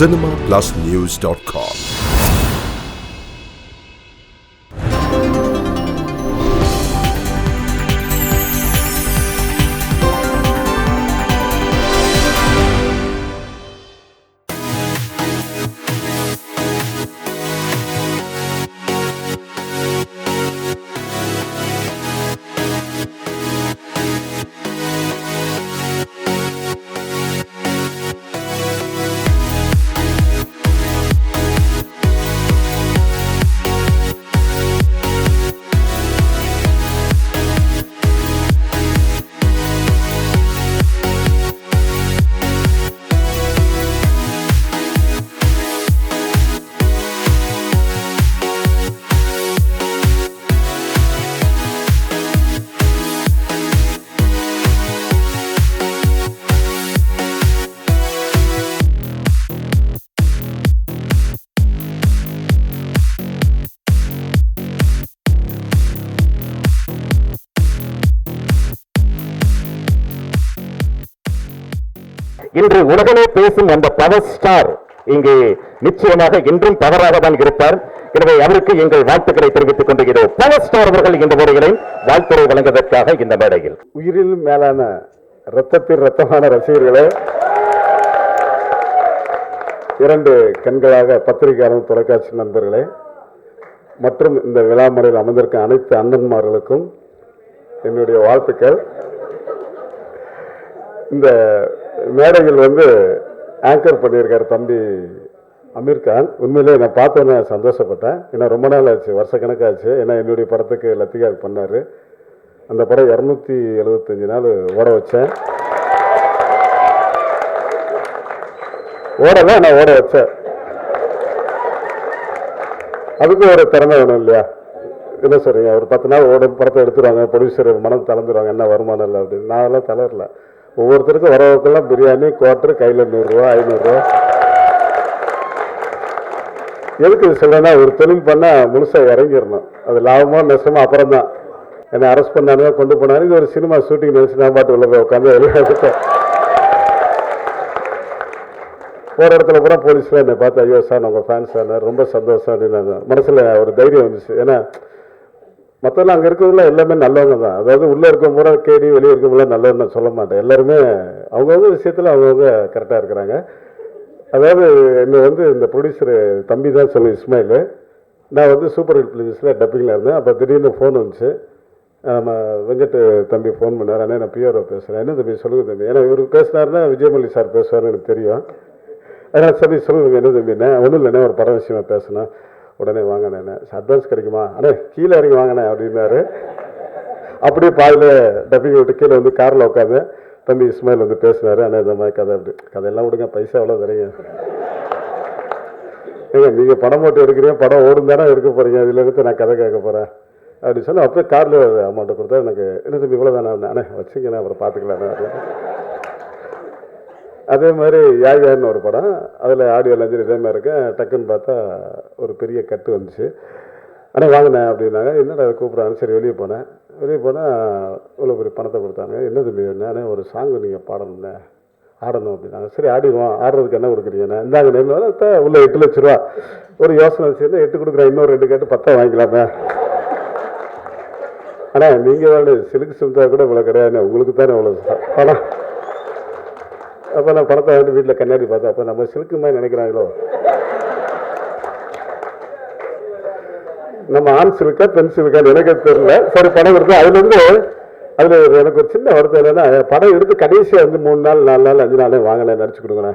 cinemaplusnews.com. இன்று உலகமே பேசும் அந்த பவர் ஸ்டார் இங்கே நிச்சயமாக இன்றும் பவராக தான் இருப்பார். எனவே அவருக்கு எங்கள் வாழ்த்துக்களை தெரிவித்துக் கொண்டிருக்கிறோம். பவர் ஸ்டார் அவர்கள் இந்த முறைகளை வாழ்த்துறை வழங்குவதற்காக இந்த மேடையில் உயிரில் மேலான ரத்தத்தில் ரத்தமான ரசிகர்களே, இரண்டு கண்களாக பத்திரிகையாளர் தொலைக்காட்சி நண்பர்களே மற்றும் இந்த விழா முறையில் அமர்ந்திருக்கும் அனைத்து அண்ணன்மார்களுக்கும் என்னுடைய வாழ்த்துக்கள். இந்த மேடையில் ஆங்கர் பண்ணியிருக்கார் தம்பி அமீர்கான். உண்மையிலே நான் பார்த்தோன்னே சந்தோஷப்பட்டேன். ஏன்னா ரொம்ப நாள் ஆச்சு, வருஷக்கணக்காச்சு. ஏன்னா என்னுடைய படத்துக்கு லத்திகா பண்ணார். அந்த படம் 275 நாள் ஓட வச்சேன். ஓடலாம், நான் ஓட வச்சேன். அதுக்கு ஒரு திறமை வேணும் இல்லையா? என்ன சொல்றீங்க? ஒரு 10 நாள் ஓட படத்தை எடுத்துருவாங்க, ப்ரொடியூசர் மனம் தளர்ந்துருவாங்க, என்ன வருமானம் இல்லை அப்படின்னு. நான் எல்லாம் தளரல. ஒவ்வொருத்தருக்கும் வரவுக்கெல்லாம் பிரியாணி, குவார்டர், கையில் 100 ரூபா 500 ரூபா. எதுக்கு இது சொல்றேன்னா, ஒரு தொழில் பண்ணால் முழுசாக இறங்கிடணும். அது லாபமோ நஷ்டமோ அப்புறம் தான். என்னை அரெஸ்ட் பண்ணானுங்க, கொண்டு போனாங்க. இது ஒரு சினிமா ஷூட்டிங் நினைச்சு நான் பாட்டு உள்ள போய் உட்காந்து வெளியே போகிற இடத்துல பூரா போலீஸ்லாம் என்னை பார்த்து, ஐயோ சார் உங்கள் ஃபேன்ஸ் சார், ரொம்ப சந்தோஷம் அப்படின்னு மனசில் ஒரு தைரியம் வந்துச்சு. ஏன்னா மற்றெல்லாம் அங்கே இருக்கிறதுல எல்லாமே நல்லவங்க தான். அதாவது உள்ளே இருக்க பூரா கேடி, வெளியே இருக்க பூரா நல்லவன்னு நான் சொல்ல மாட்டேன். எல்லாருமே அவங்கவுங்க விஷயத்தில் அவங்கவுங்க கரெக்டாக இருக்கிறாங்க. அதாவது என்னை இந்த ப்ரொடியூசர் தம்பி தான் சொல்லி இஸ்மாயில். நான் சூப்பர் ஹிட் ஃபிலிம்ஸில் டப்பிங்கில் இருந்தேன். அப்போ திடீர்னு ஃபோன் வந்துச்சு. நம்ம வெங்கட் தம்பி ஃபோன் பண்ணார். அண்ணே நான் பிஆர்ஓ பேசுகிறேன். என்ன தம்பி சொல்லுங்க தம்பி. ஏன்னா இவர் பேசினாருன்னா விஜயமல்லி சார் பேசுவார்னு எனக்கு தெரியும். அதனால் சரி சொல்லுங்க தம்பி. என்ன தம்பிண்ணே? ஒன்றும் இல்லைண்ணே, ஒரு படம் விஷயமா பேசினேன். உடனே வாங்கினேண்ணே, அட்வான்ஸ் கிடைக்குமா? அண்ணே கீழே இறங்கி வாங்கினேன் அப்படின்னாரு. அப்படியே பாதியில் டப்பிங் விட்டு கீழே காரில் உட்காந்து தம்பி இஸ்மாயில் பேசினார். அண்ணே இந்த மாதிரி கதை அப்படி கதையெல்லாம் விடுங்க, பைசா எவ்வளோ தரீங்க? ஏங்க நீங்கள் படம் போட்டு எடுக்கிறீங்க, படம் ஓடும் தானே எடுக்க போகிறீங்க, இதில் எடுத்து நான் கதை கேட்க போகிறேன் அப்படின்னு சொன்னால் அப்படியே காரில் அமௌண்ட்டை கொடுத்தா எனக்கு என்ன தம்பி இவ்வளோ தானே? அண்ணே வச்சுக்கண்ணே, அப்புறம் பார்த்துக்கலாண்ணே. அதே மாதிரி யாழ்னு ஒரு படம், அதில் ஆடியோ லஞ்சர் இதே மாதிரி இருக்கேன். டக்குன்னு பார்த்தா ஒரு பெரிய கட்டு வந்துச்சு. ஆனால் வாங்கினேன் அப்படின்னாங்க. என்னடா கூப்பிட்றாங்க. சரி வெளியே போனேன். வெளியே போனால் இவ்வளோ பெரிய பணத்தை கொடுத்தாங்க. என்ன தம்பி வேணே? ஒரு சாங்கு நீங்கள் பாடணுண்ணே, ஆடணும் அப்படின்னாங்க. சரி ஆடிடுவோம். ஆடுறதுக்கு என்ன கொடுக்குறீங்கண்ணே? இந்தாங்க நேரில் உள்ள 8 லட்ச ரூபா. ஒரு யோசனை வச்சுருந்தா 8 கொடுக்குறேன், இன்னொரு 2 கேட்டு 10 வாங்கிக்கலாமே. ஆனால் நீங்கள் வேணு சிலுக்கு சுந்தா கூட இவ்வளோ கிடையாதுண்ணே, உங்களுக்கு தானே இவ்வளோ பணம். அப்போ நான் பணத்தை வீட்டில் கண்ணாடி பார்த்தேன். அப்போ நம்ம சிலுக்கு மாதிரி நினைக்கிறாங்களோ, நம்ம ஆண் சிலுக்கா பெண் சிலுக்கான்னு எனக்கு தெரியல. சரி படம் எடுத்து அதுலேருந்து அதில் எனக்கு ஒரு சின்ன வருத்தம் என்னென்னா, படம் எடுத்து கடைசியாக 3 நாள் 4 நாள் 5 நாளே வாங்கினேன், நடிச்சு கொடுங்கண்ணே.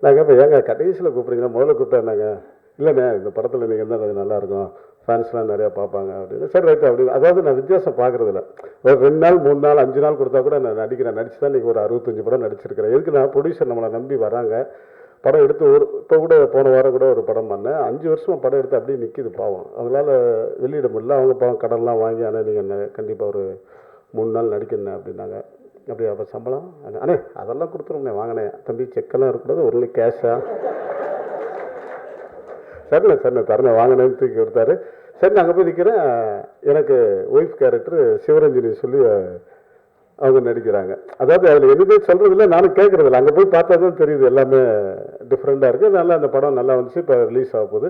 நான் கேட்பேன், ஏங்க கடைசியில் கூப்பிட்றீங்களா, முதல்ல கூப்பிட்டாங்க. இல்லைண்ணே இந்த படத்தில் நீங்கள் தான் அது நல்லாயிருக்கும், ஃபேன்ஸ்லாம் நிறையா பார்ப்பாங்க அப்படின்னு. சரி ரைட்டு அப்படி. அதாவது நான் வித்தியாசம் பார்க்குறதில்ல. ஒரு 2 நாள் 3 நாள் 5 நாள் கொடுத்தா கூட நான் நடிக்கிறேன். நடிச்சு தான் இன்றைக்கி ஒரு 65 படம் நடிச்சிருக்கிறேன். எதுக்கு நான் ப்ரொடியூசர் நம்மளை நம்பி வராங்க. படம் எடுத்து இப்போ கூட போன வாரம் கூட ஒரு படம் பண்ணேன். 5 வருஷமாக படம் எடுத்து அப்படியே நிற்கிது பாவம். அதனால் வெளியிட முடியல. அவங்க பாவம் கடன்லாம் வாங்கி, ஆனால் நீங்கள் கண்டிப்பாக ஒரு 3 நாள் நடிக்கணும் அப்படின்னாங்க. அப்படி அப்போ சம்பளம் அண்ணே அதெல்லாம் கொடுத்துருவோம்ண்ணே, வாங்கினேன் தம்பி, செக்கெல்லாம் இருக்கக்கூடாது, ஒன்லி கேஷா. சரிண்ணே சரிண்ணே தரேன் வாங்கினேன்னு தூக்கி கொடுத்தாரு. சரி நான் அங்கே போய் நிற்கிறேன். எனக்கு ஒய்ஃப் கேரக்டர் சிவரஞ்சனி சொல்லி அவங்க நடிக்கிறாங்க. அதாவது அதில் எதுவுமே சொல்கிறதில்ல, நானும் கேட்குறதில்ல. அங்கே போய் பார்த்தா தான் தெரியுது எல்லாமே டிஃப்ரெண்ட்டாக இருக்குது. நல்லா அந்த படம் நல்லா வந்துச்சு, இப்போ ரிலீஸ் ஆக போகுது.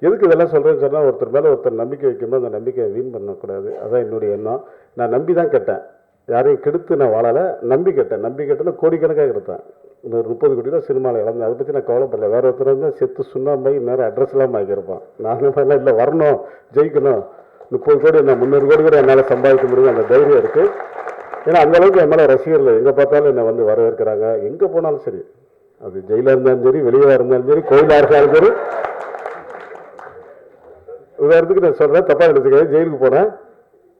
எதுக்கு இதெல்லாம் சொல்கிறேன்னு சொன்னால், ஒருத்தர் மேலே ஒருத்தர் நம்பிக்கை வைக்கும்போது அந்த நம்பிக்கையை வீண் பண்ணக்கூடாது. அதான் என்னுடைய எண்ணம். நான் நம்பி தான் கேட்டேன், யாரையும் கெடுத்து நான் வாழலை. நம்பி கேட்டேன். நம்பி கேட்டேன்னா கோடிக்கணக்காக எடுத்தேன். இந்த 30 கோடி ரூபா சினிமாவில் இழந்தேன். அதை பற்றி நான் கவலைப்படல. வேறு ஒருத்தர் வந்து செத்து சுண்ணாம்பை நேரம் அட்ரஸ் எல்லாம் ஆக்கியிருப்பான். நான் மாதிரிலாம் இல்லை, வரணும், ஜெயிக்கணும், 30 கோடி என்ன 300 கோடி கூட என்னால் சம்பாதிக்க முடியும், அந்த தைரியம் இருக்குது. ஏன்னா அந்தளவுக்கு என் மேலே ரசிகர்கள் எங்கே பார்த்தாலும் என்னை வந்து வரவேற்கிறாங்க. எங்கே போனாலும் சரி, அது ஜெயிலாக இருந்தாலும் சரி, வெளியே இருந்தாலும் சரி, கோயிலாக இருந்தாலும் சரி. உதாரணத்துக்கு நான் சொல்கிறேன், தப்பாக எடுத்துக்கிறேன். ஜெயிலுக்கு போனேன்,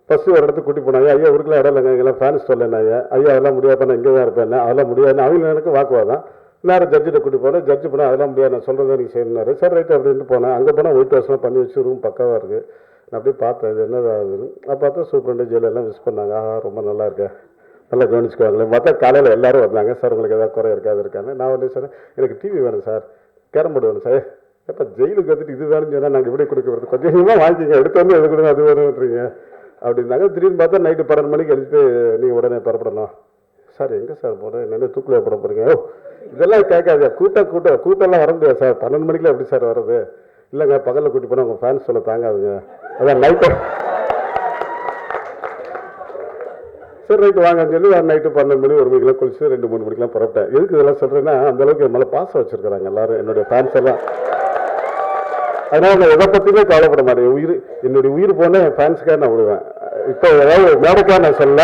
ஃபஸ்ட்டு ஒரு இடத்துக்கு கூட்டி போனாங்க. ஐயா ஊருக்குலாம் இடம் இல்லைங்க, எங்கெல்லாம் ஃபேன்ஸ் சொல்லணும். ஐயா அதெல்லாம் முடியாது, நான் இங்கே தான் இருப்பேன். அதெல்லாம் முடியாது, அவங்க எனக்கு வாக்குவாதம். நேரம் ஜட்ஜிட்ட கூட்டி போனேன். ஜட்ஜு போனால் அதெல்லாம் முடியாது, நான் சொல்கிறத நீங்கள் செய்யணுன்னாரு. சரி ரைட்டு அப்படின்ட்டு போனேன். அங்கே போனால் ஒயிட் வாஷ்லாம் பண்ணி வச்சு ரூம் பக்காவாக இருக்குது. நான் அப்படியே பார்த்தேன், இது என்னது ஆகுதுன்னு. அப்போ பார்த்தா சூப்பரண்டு ஜெயிலெல்லாம் விஷ் பண்ணாங்க. ரொம்ப நல்லா இருக்கேன், நல்லா கவனிச்சுக்குவாங்களே. பார்த்தா காலையில் எல்லாரும் வந்தாங்க. சார் உங்களுக்கு எதாவது குறை இருக்காது இருக்காங்க. நான் வந்து சொன்னேன், எனக்கு டிவி வேணும் சார், கேரம் போர்டு வேணும் சார். எப்போ ஜெயிலுக்கு வந்துட்டு இது வேணும்னு சொன்னால் நாங்கள் எப்படி கொடுக்க வருது, கொஞ்சம் கொஞ்சமாக வாங்கிக்கிங்க, எடுத்து வந்து எது கொடுங்க, அது வேணுன்றீங்க அப்படின்னாங்க. திடீர்னு பார்த்தா நைட்டு 12 மணிக்கு எழுதிட்டு நீங்கள் உடனே புறப்படணும். சார் எங்கே சார் போகிறேன், என்னென்ன தூக்கில் போட போகிறீங்க? இதெல்லாம் கேட்காது. கூட்டம்லாம் வர முடியாது சார், 12 மணிக்கெலாம் எப்படி சார் வர்றது? இல்லைங்க, பகலில் கூட்டி போனால் உங்கள் ஃபேன்ஸ் சொல்ல தாங்காதுங்க, அதான் நைட்டு. சரி ரைட்டு வாங்கன்னு சொல்லி நைட்டு 12 மணி 1 மணிக்கெலாம் குளிச்சு 2-3 மணிக்கெலாம் புறப்பட்டேன். எதுக்கு இதெல்லாம் சொல்கிறேன்னா, அந்தளவுக்கு என் மேலே பாசம் வச்சுருக்கிறாங்க எல்லோரும், என்னுடைய ஃபேன்ஸ் எல்லாம். அதனால் நான் எதை பற்றியுமே கவலைப்பட மாட்டேன். என்னுடைய உயிர் போனால் என் ஃபேன்ஸுக்காக நான் விடுவேன். இப்போ ஏதாவது மேடைக்காக நான் சொல்ல,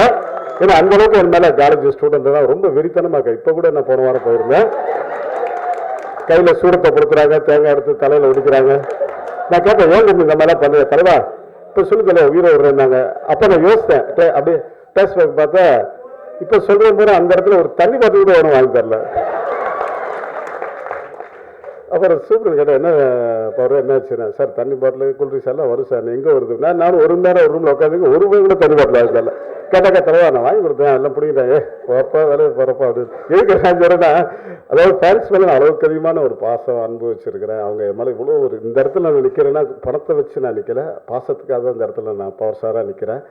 ஏன்னா அந்தளவுக்கு என் மேலே காலேஜ் ஸ்டூடெண்ட் தான் ரொம்ப வெறித்தனமாக இருக்கேன். இப்போ கூட நான் போன வாரம் போயிருந்தேன். கையில் சூடத்தை கொடுக்குறாங்க, தேங்காய் எடுத்து தலையில் ஒடிக்கிறாங்க. நான் கேட்டேன், ஏன் இந்த மாதிரிலாம் பண்ணுவேன் தலைவா, இப்போ சொல்லி தலைவா உயிரை விடுறேன்னாங்க. அப்போ நான் யோசித்தேன், அப்படியே பேஸ்பேக் பார்த்தா இப்போ சொல்கிற போது அந்த இடத்துல ஒரு தண்ணி பாட்டில் கூட ஒன்றும் வாங்கி தரல. அப்புறம் சூப்பர் கேட்டேன், என்ன பவர் என்னாச்சுன்னா, சார் தண்ணி பாட்டில் கூல்ட்ரிங்ஸ் எல்லாம் வரும் சார், எங்கே வருது? நானும் ஒரு நேரம் ஒரு ரூமில் உட்காந்து ஒரு ரூபாய் கூட தண்ணி பாட்டில் வாங்கி தரல. கேட்டாக்கா தலைவா நான் வாங்கி கொடுத்தேன், எல்லாம் பிடிக்கிட்டாங்க, போப்பா வேலை போகிறப்பா அப்படின்னு. எதுக்கு நான் சொல்கிறேன்னா, அதாவது ஃபேன்ஸ் மேலே அளவுக்கு அதிகமான ஒரு பாசம் அன்பு வச்சுருக்கிறேன். அவங்க என் மேலே இவ்வளோ ஒரு இந்த இடத்துல நான் நிற்கிறேன்னா பணத்தை வச்சு நான் நிற்கல, பாசத்துக்காக தான் இந்த இடத்துல நான் பவர் ஸ்டாராக நிற்கிறேன்.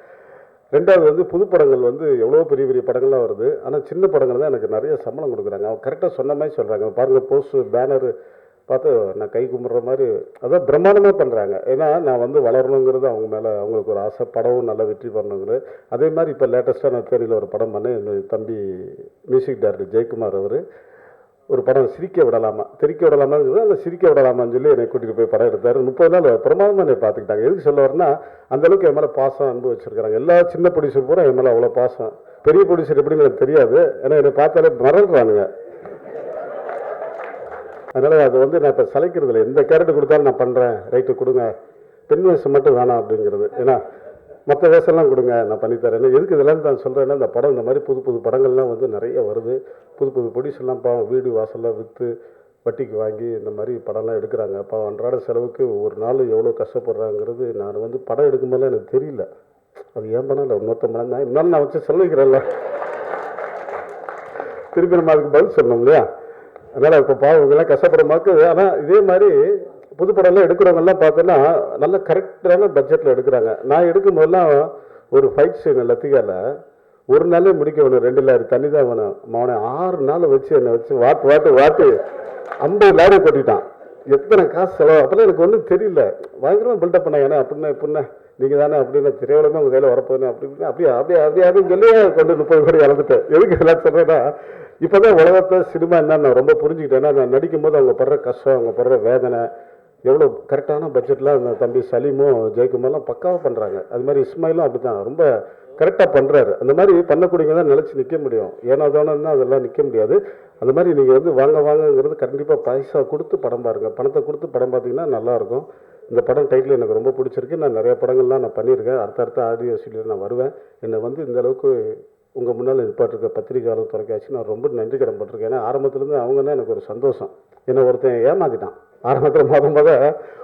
ரெண்டாவது வந்து புது படங்கள் வந்து எவ்வளோ பெரிய பெரிய படங்கள்லாம் வருது, ஆனால் சின்ன படங்கள் தான் எனக்கு நிறைய சம்பளம் கொடுக்குறாங்க. அவங்க கரெக்டாக சொன்ன மாதிரி சொல்கிறாங்க. பாருங்கள், போஸ்ட் பேனரு பார்த்து நான் கை கும்பிட்ற மாதிரி, அதான் பிரம்மாண்டமாக பண்ணுறாங்க. ஏன்னா நான் வந்து வளரணுங்கிறது அவங்க மேலே அவங்களுக்கு ஒரு ஆசை, படமும் நல்லா வெற்றி பண்ணணுங்கிறது. அதே மாதிரி இப்போ லேட்டஸ்ட்டாக நான் தேனியில் ஒரு படம் பண்ணேன். என்னுடைய தம்பி மியூசிக் டைரக்டர் ஜெயக்குமார் அவர் ஒரு படம் சிரிக்க விடலாமா, தெரிக்க விடலாமான்னு சொல்லி அந்த சிரிக்க விடலாமான்னு சொல்லி என்னை கூட்டிகிட்டு போய் படம் எடுத்தார். 30 நாள் பிரமாதமாக என்னை பார்த்துக்கிட்டாங்க. எதுக்கு சொல்ல வரேன்னா, அந்தளவுக்கு என் மேலே பாசம் அன்பு வச்சுருக்கிறாங்க. எல்லா சின்ன ப்ரொடியூசர் பூரா என் மேலே அவ்வளோ பாசம். பெரிய ப்ரொடியூசர் எப்படின்னு எனக்கு தெரியாது, ஏன்னா என்னை பார்த்தாலே மறந்துடுறானுங்க. அதனால் அது வந்து நான் இப்போ சளைக்கிறது இல்லை. எந்த கேரக்டர் கொடுத்தாலும் நான் பண்ணுறேன், ரைட்டு கொடுங்க, பெண் வேஷம் மட்டும் வேணாம் அப்படிங்கிறது. ஏன்னா மற்ற வேஷம்லாம் கொடுங்க, நான் பண்ணித்தரேன். எதுக்கு இதெல்லாம் நான் சொல்கிறேன்னா, இந்த படம் இந்த மாதிரி புது புது படங்கள்லாம் வந்து நிறைய வருது. புது புது ப்ரொடியூசர்லாம் பாவம் வீடு வாசல்லாம் விற்று வட்டிக்கு வாங்கி இந்த மாதிரி படம்லாம் எடுக்கிறாங்க. பாவம் அன்றாட செலவுக்கு ஒரு நாள் எவ்வளோ கஷ்டப்படுறாங்கிறது நான் வந்து படம் எடுக்கும்போதெல்லாம் எனக்கு தெரியல. அது ஏன் படம் இல்லை, இன்னொருத்த படம் தான். இருந்தாலும் நான் வச்சு செலவிக்கிறேன்ல, திருப்பி நம்ம அதுக்கு பதில் சொல்லணும் இல்லையா? அதனால் இப்போ பாவங்கள்லாம் கஷ்டப்பட மாக்குது. ஆனால் இதே மாதிரி புது படம்லாம் எடுக்கிறவங்கெல்லாம் பார்த்தோன்னா நல்ல கரெக்டான பட்ஜெட்டில் எடுக்கிறாங்க. நான் எடுக்கும் போதெல்லாம் ஒரு ஃபைட் சீன் லத்திகாவில் ஒரு நாளே முடிக்க வேணும், 2 லாரி தண்ணி தான் வேணும். அவனை 6 நாள் வச்சு என்னை வச்சு வாட்டு 50 லாரி கொட்டிட்டான். எத்தனை காசு செலவு, அப்போல்லாம் எனக்கு ஒன்றும் தெரியல. பயங்கரமாக பில்டப் பண்ணாங்க. ஏன்னா அப்படின்னா நீங்கள் தானே அப்படின்னு திரையுலகமே உங்கள் கையில் வரப்போகுது அப்படின்னு சொல்லி கொண்டு 30 கோடி இழந்துட்டேன். எதுக்கு எல்லாம் சொல்கிறேன்னா, இப்போ தான் உலகத்தை சினிமா என்னன்னு நான் ரொம்ப புரிஞ்சுக்கிட்டேன்னா, நான் நடிக்கும்போது அவங்க படுற கஷ்டம், அவங்க படுற வேதனை எவ்வளோ கரெக்டான பட்ஜெட்டில் அந்த தம்பி சலீமும் ஜெயக்குமார்லாம் பக்காவாக பண்ணுறாங்க. அது மாதிரி இஸ்மாயிலும் அப்படி தான் ரொம்ப கரெக்டாக பண்ணுறாரு. அந்த மாதிரி பண்ணக்கூடியவங்க தான் நினச்சி நிற்க முடியும். ஏன்னா தானே அதெல்லாம் நிற்க முடியாது. அந்த மாதிரி நீங்கள் வந்து வாங்கங்கிறது கண்டிப்பாக பைசா கொடுத்து படம் பாருங்கள், பணத்தை கொடுத்து படம் பார்த்தீங்கன்னா நல்லாயிருக்கும். இந்த படம் டைட்டில் எனக்கு ரொம்ப பிடிச்சிருக்கு. நான் நிறைய படங்கள்லாம் நான் பண்ணியிருக்கேன். அடுத்த ஆடியோ சீரியல் நான் வருவேன். என்னை வந்து இந்த அளவுக்கு உங்கள் முன்னால் நிற்பாட்டிருக்க பத்திரிகையாளர் தொலைக்காட்சி நான் ரொம்ப நன்றி கடன் பட்டிருக்கேன். ஏன்னா ஆரம்பத்துலேருந்து அவங்கன்னா எனக்கு ஒரு சந்தோஷம். என்னை ஒருத்தன் ஏமாத்திட்டான். ஆரம்பத்தில் முத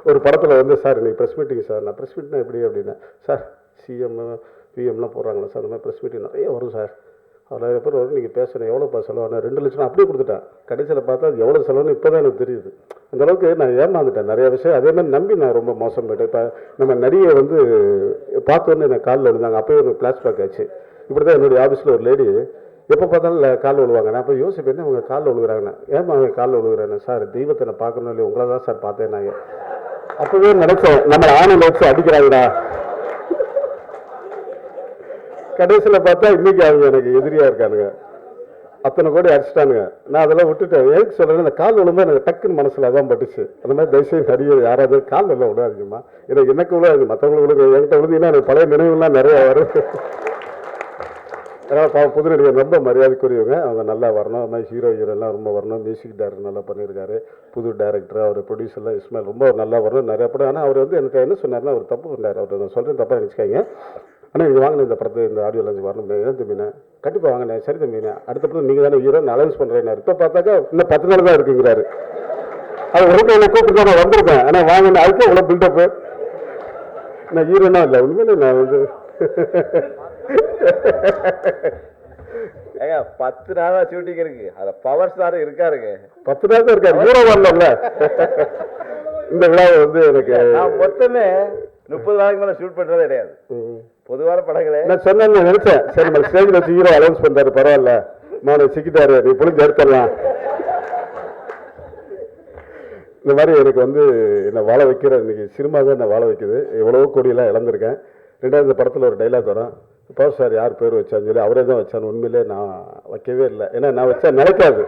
ஒரு படத்தில் வந்து, சார் இன்னைக்கு ப்ரெஸ் மீட்டிங் சார். நான் ப்ரெஸ் மீட்னா எப்படி அப்படின்னா, சார் சிஎம் பிஎம்லாம் போடுறாங்களா சார், அந்த மாதிரி ப்ரெஸ் மீட்டிங் நிறைய வரும் சார், அவ்வளோ பேர் வரும், நீங்கள் பேசணும், எவ்வளோப்பா செலவான 2 லட்சம் அப்படியே கொடுத்துட்டேன். கடைசியில் பார்த்தா அது எவ்வளோ செலவுன்னு இப்போ தான் எனக்கு தெரியுது. அந்தளவுக்கு நான் ஏமாந்துட்டேன் நிறைய விஷயம். அதே மாதிரி நம்பி நான் ரொம்ப மோசம் போயிட்டேன். இப்போ நம்ம நடிகை வந்து பார்த்தோன்னே எனக்கு காலில் விழுந்தாங்க. அப்போயே ஒரு ஃப்ளாஷ்பேக் ஆச்சு. இப்படி தான் என்னுடைய ஆஃபீஸில் ஒரு லேடி எப்போ பார்த்தாலும் காலில் விழுவாங்க. நான் அப்போ யோசிப்பேன், என்ன அவங்க காலில் விழுகிறாங்கண்ணா, ஏமா அவங்க காலில் விழுகிறாங்க? சார் தெய்வத்தை நான் பார்க்கணும் இல்லையா, உங்களை தான் சார் பார்த்தேன். நாங்கள் அப்போவே நினைச்சேன், நம்ம ஆணில் வச்சு அடிக்கிறாங்கடா. கடைசியில் பார்த்தா இன்னைக்கு அவங்க எனக்கு எதிரியாக இருக்கானுங்க. அத்தனை கோடி அடிச்சிட்டானுங்க. நான் அதெல்லாம் விட்டுட்டேன். எதுக்கு சொல்கிறேன், இந்த கால் விழும்போது எனக்கு டக்குன்னு மனசில் அதான் பட்டுச்சு. அந்த மாதிரி தயவுசெய்து நிறைய யாராவது கால் எல்லாம் விடாதீங்கம்மா. எனக்கு விழாது, மற்றவங்களுக்கு விழுது. என்கிட்ட விழுந்தீங்கன்னா எனக்கு பழைய நினைவுலாம் நிறைய வரும். அதனால் புது நடிகர் ரொம்ப மரியாதைக்குரியவங்க, அவங்க நல்லா வரணும். அது மாதிரி ஹீரோலாம் ரொம்ப வரணும். மியூசிக் டைரக்டர் நல்லா பண்ணியிருக்காரு. புது டைரக்டர், அவர் ப்ரொடியூசர்லாம் இஸ்மாயில் ரொம்ப நல்லா வரணும். நிறைய படம். ஆனால் அவர் வந்து எனக்கு என்ன சொன்னார்னா, அவர் தப்பு பண்ணார். அவர் நான் சொல்கிறேன், தப்பாக நினச்சிக்காங்க. ஆனால் நீங்கள் வாங்கின இந்த படத்தை, இந்த ஆடியோ லான்ச் வரணும். ஏன் தம்பிண்ணே? கண்டிப்பாக வாங்கினேன். சரி தம்பிண்ணே, அடுத்த படம் நீங்கள் தானே ஹீரோ, அலௌன்ஸ் பண்ணுறேன். இப்போ பார்த்தாக்கா இன்னும் 10 நாள் தான் இருக்குங்கிறாரு. அது உடனே என்னை கூப்பிட்டு நான் வந்திருக்கேன். ஆனால் வாங்கினேன், அதுக்கு இவ்வளோ பில்டப்பு. நான் ஹீரோனா இல்லை, உண்மையிலே நான் வந்து 10 நாளா ஷூட்டிங் இருக்கு. அத பவர் ஸ்டார் இருக்காருங்க. 10 நாள் தான் இருக்காரு, ஹீரோ வரல. இந்த விழாவை வந்து எனக்கு நான் மொத்தமே 30 நாளைக்கு மேல ஷூட் பண்றதே கிடையாது. பொதுவான படங்களே நான் சொன்னேன்னு நினைச்சேன். சரி, நம்ம ஸ்டேஜில் வச்சு ஹீரோ அலௌன்ஸ் பண்றாரு, பரவாயில்ல, நான் சிக்கிட்டாரு, நீ புளிஞ்சு எடுத்துடலாம். இந்த மாதிரி எனக்கு வந்து என்னை வாழ வைக்கிற, இன்னைக்கு சினிமா தான் என்னை வாழ வைக்குது. எவ்வளவோ கோடியெல்லாம் இழந்திருக்கேன். 2வது இந்த படத்தில் ஒரு டைலாக் வரும், பவர் ஸ்டார் யார் பேர் வச்சான்னு சொல்லி அவரே தான் வச்சான்னு. உண்மையிலே நான் வைக்கவே இல்லை. ஏன்னா நான் வச்சா நடக்காது.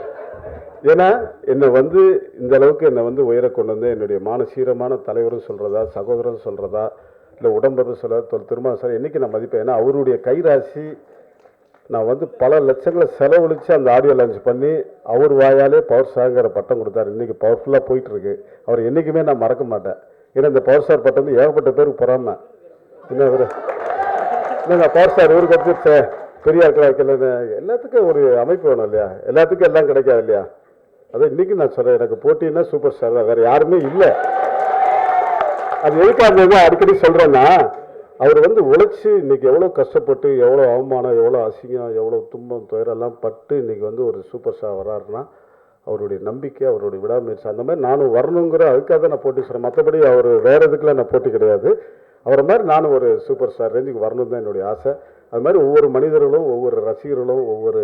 ஏன்னா என்னை வந்து இந்த அளவுக்கு என்னை வந்து உயர கொண்டு வந்து என்னுடைய மானசீரமான தலைவரும் சொல்கிறதா, சகோதரன் சொல்கிறதா, இல்லை உடம்பு சொல்கிறதா, திரும்ப சார் என்றைக்கு நான் மதிப்பேன். ஏன்னா அவருடைய கைராசி. நான் வந்து பல லட்சங்களை செலவழித்து அந்த ஆடியோ லான்ச் பண்ணி அவர் வாயாலே பவர் ஸ்டாருங்கிற பட்டம் கொடுத்தாரு. இன்றைக்கி பவர்ஃபுல்லாக போயிட்டுருக்கு. அவர் என்றைக்குமே நான் மறக்க மாட்டேன். ஏன்னா இந்த பவர் ஸ்டார் பட்டம் வந்து ஏகப்பட்ட பேருக்கு பொறாம. என்ன ஒரு இல்லைங்க, பவர் ஸ்டார் ஊருக்கு வச்சு பெரிய ஆட்கள் வைக்கல. எல்லாத்துக்கும் ஒரு அமைப்பு வேணும் இல்லையா, எல்லாத்துக்கும் எல்லாம் கிடைக்காது இல்லையா. அதான் இன்னைக்கு நான் சொல்கிறேன், எனக்கு போட்டின்னா சூப்பர் ஸ்டார் தான், வேறு யாருமே இல்லை. அது எதுக்காக அடிக்கடி சொல்கிறேன்னா, அவர் வந்து உழைச்சி இன்னைக்கு எவ்வளோ கஷ்டப்பட்டு, எவ்வளோ அவமானம், எவ்வளோ அசிங்கம், எவ்வளோ துன்பம் துயரெல்லாம் பட்டு இன்னைக்கு வந்து ஒரு சூப்பர் ஸ்டார் வர்றாருன்னா அவருடைய நம்பிக்கை, அவருடைய விடாமுயற்சி. அந்த மாதிரி நானும் வரணுங்கிற அதுக்காக தான் நான் போட்டி சொல்கிறேன். மற்றபடி அவர் வேறு எதுக்குலாம் நான் போட்டி கிடையாது. அவரை மாதிரி நானும் ஒரு சூப்பர் ஸ்டார் ரேஞ்சுக்கு வரணும் தான் என்னுடைய ஆசை. அது மாதிரி ஒவ்வொரு மனிதர்களும், ஒவ்வொரு ரசிகர்களும், ஒவ்வொரு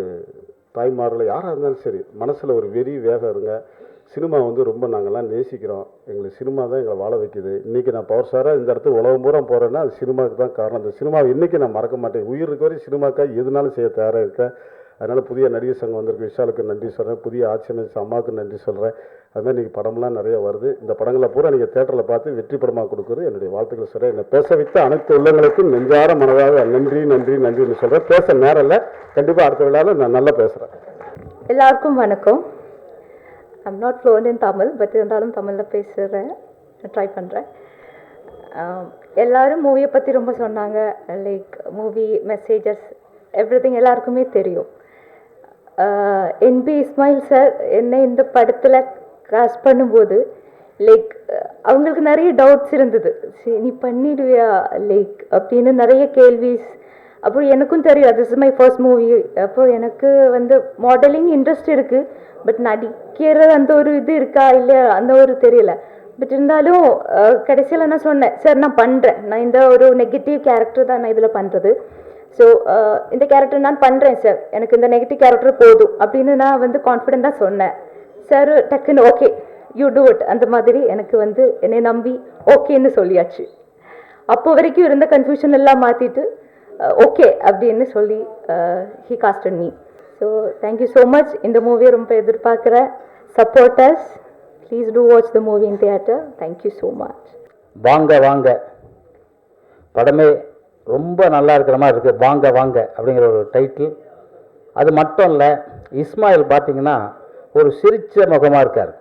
தாய்மார்களும் யாராக இருந்தாலும் சரி, மனசில் ஒரு வெறி வேகம் இருங்க. சினிமா வந்து ரொம்ப நாங்கள்லாம் நேசிக்கிறோம். எங்களுக்கு சினிமா தான் எங்களை வாழ வைக்குது. இன்றைக்கி நான் பவர் ஸ்டாராக இந்த இடத்துக்கு உலகம் பூரா போகிறேன்னா அது சினிமாவுக்கு தான் காரணம். அந்த சினிமாவை இன்றைக்கி நான் மறக்க மாட்டேன். உயிர் இருக்க வரை சினிமாக்காக எதுனாலும் செய்ய தயாராக இருக்கேன். அதனால் புதிய நடிகர் சங்கம் வந்திருக்கு, விஷாலுக்கு நன்றி சொல்கிறேன். புதிய ஆட்சி அமைச்சர் அம்மாவுக்கு நன்றி சொல்கிறேன். அதுமாதிரி இன்றைக்கி படம்லாம் நிறைய வருது. இந்த படங்களை பூரா நீங்கள் தேட்டரில் பார்த்து வெற்றி படமாக கொடுக்குறது என்னுடைய வாழ்த்துக்கள் சொல்கிறேன். என்னை பேச வைத்த அனைத்து உள்ளங்களுக்கும் நெஞ்சார மனதாக நன்றி நன்றி நன்றின்னு சொல்கிறேன். பேச நேரம் இல்லை, கண்டிப்பாக அடுத்த விழாவில் நான் நல்லா பேசுகிறேன். எல்லாருக்கும் வணக்கம். I'm not fluent in Tamil, but இருந்தாலும் தமிழில் பேசுகிறேன், ட்ரை பண்ணுறேன். எல்லோரும் மூவியை பற்றி ரொம்ப சொன்னாங்க. லைக் மூவி மெசேஜஸ் எவ்ரிதிங் எல்லாருக்குமே தெரியும். என்பி இஸ்மாயில் சார் என்னை இந்த படத்தில் காஸ்ட் பண்ணும்போது லைக் அவங்களுக்கு நிறைய டவுட்ஸ் இருந்தது. சரி நீ பண்ணிடுவியா லைக் அப்படின்னு நிறைய கேள்விஸ். அப்புறம் எனக்கும் தெரியும் this is my first movie. அப்போ எனக்கு வந்து மாடலிங் இன்ட்ரெஸ்ட் இருக்குது, பட் நடிக்கிற அந்த ஒரு இது இருக்கா இல்லையா அந்த ஒரு தெரியல. பட் இருந்தாலும் கடைசியில் நான் சொன்னேன், சார் நான் பண்ணுறேன், நான் இந்த ஒரு நெகட்டிவ் கேரக்டர் தான் நான் இதில் பண்ணுறது. ஸோ இந்த கேரக்டர் நான் பண்ணுறேன் சார், எனக்கு இந்த நெகட்டிவ் கேரக்டர் போதும் அப்படின்னு நான் வந்து கான்ஃபிடென்ட்டாக சொன்னேன். சார் டக்குன்னு ஓகே யூ டூ இட் அந்த மாதிரி எனக்கு வந்து என்னை நம்பி ஓகேன்னு சொல்லியாச்சு. அப்போ வரைக்கும் இருந்த கன்ஃபியூஷன் எல்லாம் மாற்றிட்டு ஓகே அப்படின்னு சொல்லி he costed me. So thank you so much. இந்த மூவியை ரொம்ப எதிர்பார்க்குறேன். Supporters please do watch the movie in theatre. Thank you so much. வாங்க வாங்க படமே ரொம்ப நல்லா இருக்கிற மாதிரி இருக்குது. வாங்க வாங்க அப்படிங்கிற ஒரு டைட்டில். அது மட்டும் இல்லை, இஸ்மாயில் பார்த்தீங்கன்னா ஒரு சிரிச்ச முகமாக இருக்கார்.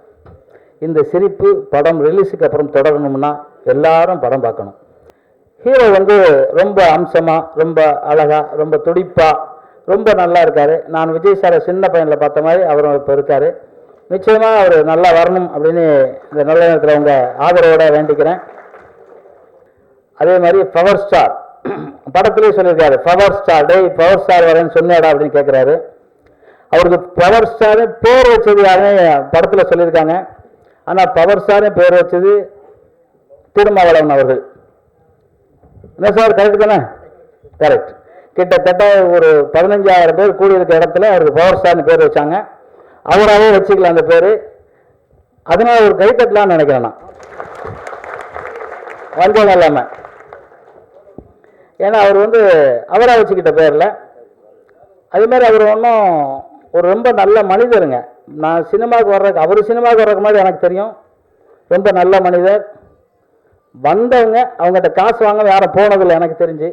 இந்த சிரிப்பு படம் ரிலீஸுக்கு அப்புறம் தொடரணும்னா எல்லாரும் படம் பார்க்கணும். ஹீரோ வந்து ரொம்ப அம்சமாக, ரொம்ப அழகாக, ரொம்ப துடிப்பாக, ரொம்ப நல்லா இருக்கார். நான் விஜய் சாரை சின்ன பையனில் பார்த்த மாதிரி அவரும் இப்போ இருக்கார். நிச்சயமாக அவர் நல்லா வரணும் அப்படின்னு இந்த நல்ல நேரத்தில் உங்கள் ஆதரவோட வேண்டிக்கிறேன். அதே மாதிரி பவர் ஸ்டார் படத்திலே சொல்லியிருக்காரு, பவர் ஸ்டார் டே பவர் ஸ்டார் வரேன்னு சொன்னேடா அப்படின்னு கேட்குறாரு. அவருக்கு பவர் ஸ்டார் பேர் வச்சது யாருன்னு படத்தில் சொல்லியிருக்காங்க. ஆனால் பவர் ஸ்டார் பேர் வச்சது திருமாவளவன் அவர்கள். என்ன சார் கரெக்டு தானே? கரெக்ட். கிட்டத்தட்ட ஒரு 15,000 பேர் கூடியிருக்க இடத்துல அவருக்கு பவர் ஸ்டார்னு பேர் வச்சாங்க. அவராகவே வச்சுக்கலாம் அந்த பேர். அதனால ஒரு கைத்தட்டலாம்னு நினைக்கிறேன் நான், வஞ்சம் இல்லாமல். ஏன்னா அவர் வந்து அவராக வச்சுக்கிட்ட பேரில். அதே மாதிரி அவர் ஒன்றும் ஒரு ரொம்ப நல்ல மனிதருங்க. நான் சினிமாவுக்கு வர்றதுக்கு, அவர் சினிமாவுக்கு வர்றதுக்கு மாதிரி எனக்கு தெரியும். ரொம்ப நல்ல மனிதர். வந்தவங்க அவங்ககிட்ட காசு வாங்க யாரும் போனதில்லை எனக்கு தெரிஞ்சு.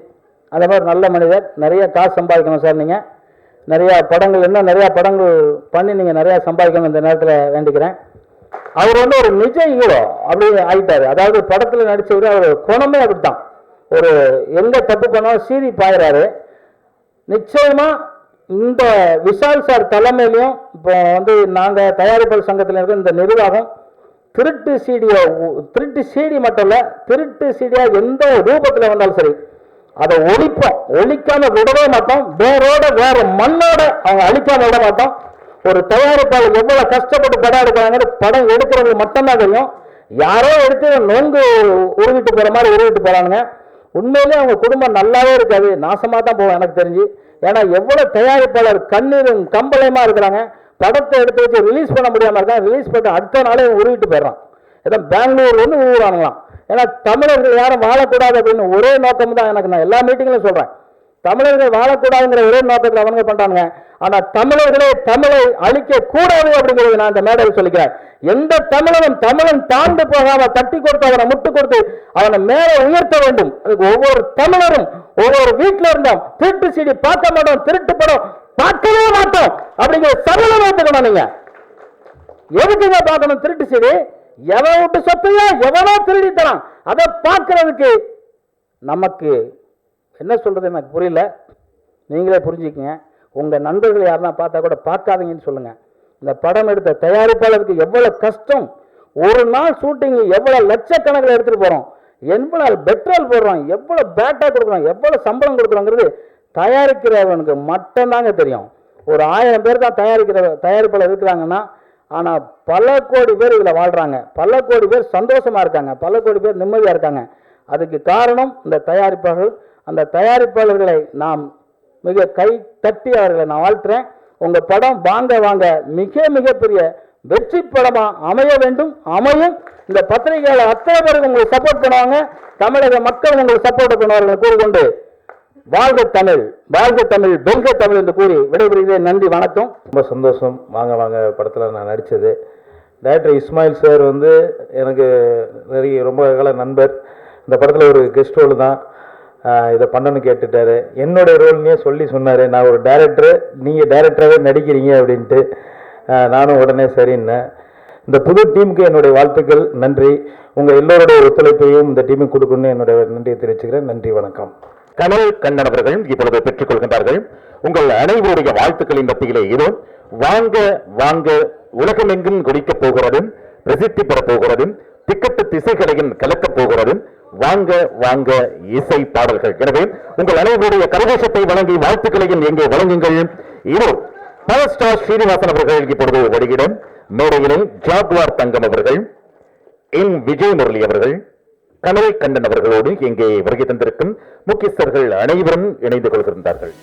அதே மாதிரி நல்ல மனிதர். நிறைய காசு சம்பாதிக்கணும் சார், நீங்கள் நிறையா படங்கள், இன்னும் நிறையா படங்கள் பண்ணி நீங்கள் நிறையா சம்பாதிக்கணும் இந்த நேரத்தில் வேண்டிக்கிறேன். அவர் வந்து ஒரு நிஜ ஹீரோ அப்படி ஆகிட்டார். அதாவது படத்தில் நடித்தவர் அவர் குணமே அப்படித்தான். ஒரு எங்கே தப்பு பண்ணாலும் சீறி பாயிறாரு. நிச்சயமாக இந்த விஷால் சார் தலைமையிலையும் இப்போ வந்து நாங்கள் தயாரிப்பாளர் சங்கத்தில் இருக்கிற இந்த நிர்வாகம் திருட்டு சீடி மட்டும் இல்லை, திருட்டு சீடியாக எந்த ரூபத்தில் வந்தாலும் சரி அதை ஒழிக்காம விடவே மாட்டோம். வேற மண்ணோட அவங்க அழிக்காம விட மாட்டோம். ஒரு தயாரிப்பாளர் எவ்வளவு கஷ்டப்பட்டு படம் எடுக்கிறாங்கன்னு படம் எடுக்கிறது மட்டும்தான் தெரியும். யாரோ எடுத்து நொங்கு உருவிட்டு போற மாதிரி உருவிட்டு போறாங்க. உண்மையிலேயே அவங்க குடும்பம் நல்லாவே இருக்காது, நாசமா தான் போகும் எனக்கு தெரிஞ்சு. ஏன்னா எவ்வளவு தயாரிப்பாளர் கண்ணீரும் கம்பளையுமா இருக்கிறாங்க. படத்தை எடுத்து வச்சு ரிலீஸ் பண்ண முடியாம இருக்காங்க. ரிலீஸ் பண்ண அடுத்த நாளே உருவிட்டு போயிடறான். ஏன்னா பெங்களூர்ல இருந்து உருவாங்களாம். ஏன்னா தமிழர்கள் யாரும் வாழக்கூடாது அப்படின்னு ஒரே நோக்கம் தான். எனக்கு நான் எல்லா மீட்டிங்லையும் சொல்றேன், தமிழர்கள் வாழக்கூடாதுங்கிற ஒரே நோக்கத்தில் அவங்க பண்றாங்க. ஆனா தமிழர்களே தமிழை அழிக்க கூடாது அப்படிங்கிறது நான் இந்த மேடையில் சொல்லிக்கிறேன். எந்த தமிழன் தாண்டு போகாம தட்டி கொடுத்து அவனை முட்டு கொடுத்து அவனை மேல உயர்த்த வேண்டும். அதுக்கு ஒவ்வொரு தமிழரும் ஒவ்வொரு வீட்டில இருந்தோம் திருட்டு சீடி பார்க்க மாட்டோம், திருட்டு படம் பார்க்கவே மாட்டோம் அப்படிங்கிற சபலம் வைத்துக்கணும். நீங்க எதுக்குங்க பார்க்கணும் திருட்டு சீடி? எவன் விட்டு சொத்தையோ எவனோ திருடி தரான், அதை பார்க்கறதுக்கு நமக்கு என்ன சொல்றது எனக்கு புரியல. நீங்களே புரிஞ்சுக்கங்க. உங்க நண்பர்கள் யாருன்னா பார்த்தா கூட பார்க்காதீங்கன்னு சொல்லுங்க. இந்த படம் எடுத்த தயாரிப்பாளருக்கு எவ்வளவு கஷ்டம். ஒரு நாள் ஷூட்டிங் எவ்வளவு லட்சக்கணக்கில் எடுத்துட்டு போறோம், எவ்வளவு பெட்ரோல் போடுறோம், எவ்வளவு பேட்டா கொடுக்குறோம், எவ்வளவு சம்பளம் கொடுக்குறோங்கிறது தயாரிக்கிறவனுக்கு மட்டும்தாங்க தெரியும். ஒரு 1000 பேர் தான் தயாரிப்பாளர் இருக்கிறாங்கன்னா, ஆனா பல கோடி பேர் இதுல வாழ்றாங்க, பல கோடி பேர் சந்தோஷமா இருக்காங்க, பல கோடி பேர் நிம்மதியா இருக்காங்க. அதுக்கு காரணம் இந்த தயாரிப்பாளர்கள். அந்த தயாரிப்பாளர்களை நாம் மிக கை தட்டி அவர்களை நான் வாழ்த்துறேன். உங்க படம் வாங்க வாங்க மிக பெரிய வெற்றி படமா அமைய வேண்டும், அமையும். இந்த பத்திரிகையாளர் அத்தனை பேருக்கு உங்களுக்கு சப்போர்ட் பண்ணுவாங்க, தமிழக மக்கள் உங்களுக்கு சப்போர்ட் பண்ணுவார்கள் கூறிக்கொண்டு வாழ்க தமிழ், வெல்க தமிழ் என்று கூறி விடைபெறுகிறேன். நன்றி, வணக்கம். ரொம்ப சந்தோஷம். வாங்க வாங்க படத்தில் நான் நடித்தது. டைரக்டர் இஸ்மாயில் சார் வந்து எனக்கு ரொம்ப கால நண்பர். இந்த படத்தில் ஒரு கெஸ்ட் ரோல் தான், இதை பண்ணணும்னு கேட்டுட்டாரு. என்னுடைய ரோல்னே சொன்னார், நான் ஒரு டைரக்டர், நீங்கள் டைரக்டராகவே நடிக்கிறீங்க அப்படின்ட்டு. நானும் உடனே சரின்னேன். இந்த புது டீமுக்கு என்னுடைய வாழ்த்துக்கள், நன்றி. உங்கள் எல்லோருடைய ஒத்துழைப்பையும் இந்த டீமுக்கு கொடுக்கணும்னு என்னுடைய நன்றியை தெரிவிச்சுக்கிறேன். நன்றி, வணக்கம். கனல் கண்ணன் அவர்கள் இப்பொழுது பெற்றுக் கொள்கின்றார்கள். உங்கள் அனைவருடைய வாழ்த்துக்களின் மத்தியிலே இதோ வாங்க வாங்க உலகமெங்கும் குடிக்கப் போகிறது, பிரசித்தி பெறப் போகிறது, திக்கட்டு திசைகளையும் கலக்கப் போகிறது, வாங்க வாங்க இசை பாடல்கள். எனவே உங்கள் அனைவருடைய கரகோஷத்தை வழங்கி வாழ்த்துக்களையும் எங்கே வழங்குங்கள். இதோ பவர் ஸ்டார் ஸ்ரீனிவாசன் அவர்கள் இப்பொழுது வருகிடம் மேடையிலே ஜாகுவார் தங்கம் அவர்கள், என் விஜய் முரளி அவர்கள், கனல் கண்ணன் அவர்களோடு இங்கே வருகை தந்திருக்கும் முக்கியஸ்தர்கள் அனைவரும் இணைந்து கொள்கின்றார்கள்.